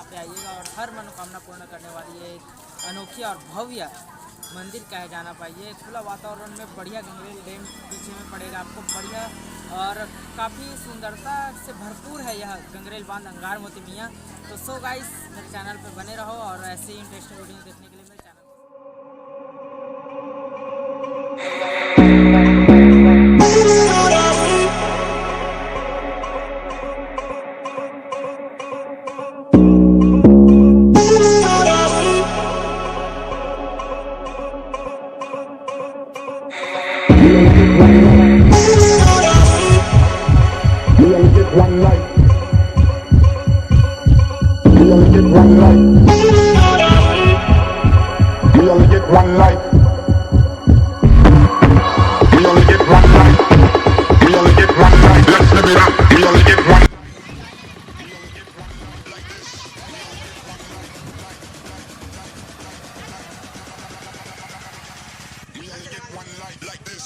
यहाँ पे आइएगा और हर मनोकामना पूर्ण करने वाली ये एक अनोखी और भव्य मंदिर कहे जाना पाइए। खुला वातावरण में बढ़िया गंगरेल डैम पीछे में पड़ेगा आपको, बढ़िया और काफ़ी सुंदरता से भरपूर है यह गंगरेल बांध अंगार मोती मियाँ। तो सो गाइस मेरे चैनल पे बने रहो और ऐसे ही इंटरेस्टिंग वीडियो देखने के लिए मेरे channel One life. We only get one life. We only get one life. We only get one life. We only get one life. Let's live it up. We only get one. We only get one life like this.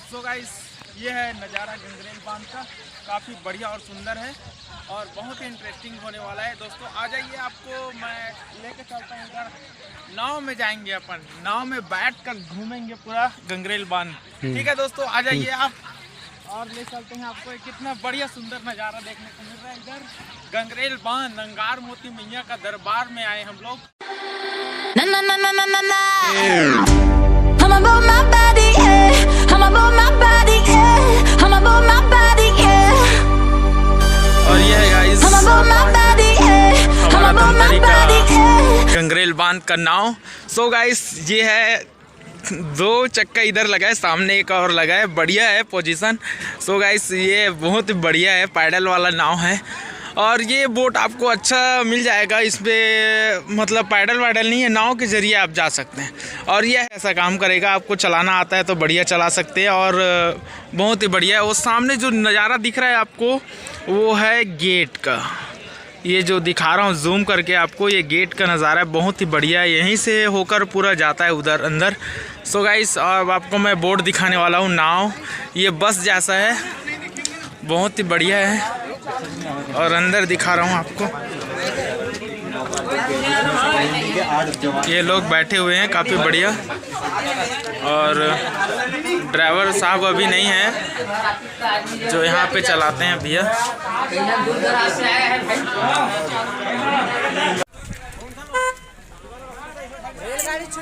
So guys ये है नज़ारा गंगरेल बांध का, काफ़ी बढ़िया और सुंदर है और बहुत ही इंटरेस्टिंग होने वाला है। दोस्तों आ जाइए, आपको मैं लेके चलता हूँ उधर, नाव में जाएंगे अपन, नाव में बैठकर घूमेंगे पूरा गंगरेल बांध। ठीक है दोस्तों, आ जाइए आप और ले चलते हैं आपको। कितना बढ़िया सुंदर नज़ारा देखने को मिल रहा है इधर गंगरेल बांध, अंगार मोती मैया का दरबार में आए हम लोग। I'm about my body, yeah. I'm about my body, yeah. I'm about my body, yeah. और ये है guys I'm about my body, yeah. I'm हमारा about my धमतरी body, का yeah. गंगरेल बांध का नाव। सो गाइस ये है, दो चक्का इधर लगा है, सामने एक और लगा है, बढ़िया है पोजीशन। सो गाइस ये बहुत ही बढ़िया है, पैडल वाला नाव है और ये बोट आपको अच्छा मिल जाएगा। इस पर मतलब पैडल वैडल नहीं है, नाव के ज़रिए आप जा सकते हैं और ये ऐसा काम करेगा। आपको चलाना आता है तो बढ़िया चला सकते हैं और बहुत ही बढ़िया है। वो सामने जो नज़ारा दिख रहा है आपको वो है गेट का, ये जो दिखा रहा हूँ जूम करके आपको, ये गेट का नज़ारा है, बहुत ही बढ़िया है। यहीं से होकर पूरा जाता है उधर अंदर। सो गाइस अब आपको मैं बोट दिखाने वाला हूँ, नाव ये बस जैसा है, बहुत ही बढ़िया है और अंदर दिखा रहा हूँ आपको। ये लोग बैठे हुए हैं काफ़ी बढ़िया और ड्राइवर साहब अभी नहीं है जो यहाँ पे चलाते हैं भैया।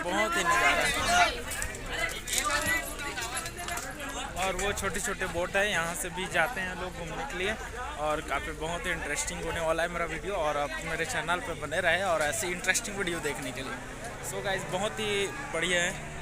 बहुत ही नज़ारा और वो छोटे छोटे बोट है, यहाँ से भी जाते हैं लोग घूमने के लिए और काफ़ी बहुत ही इंटरेस्टिंग होने वाला है मेरा वीडियो। और आप मेरे चैनल पे बने रहे और ऐसी इंटरेस्टिंग वीडियो देखने के लिए। सो गाइस बहुत ही बढ़िया है।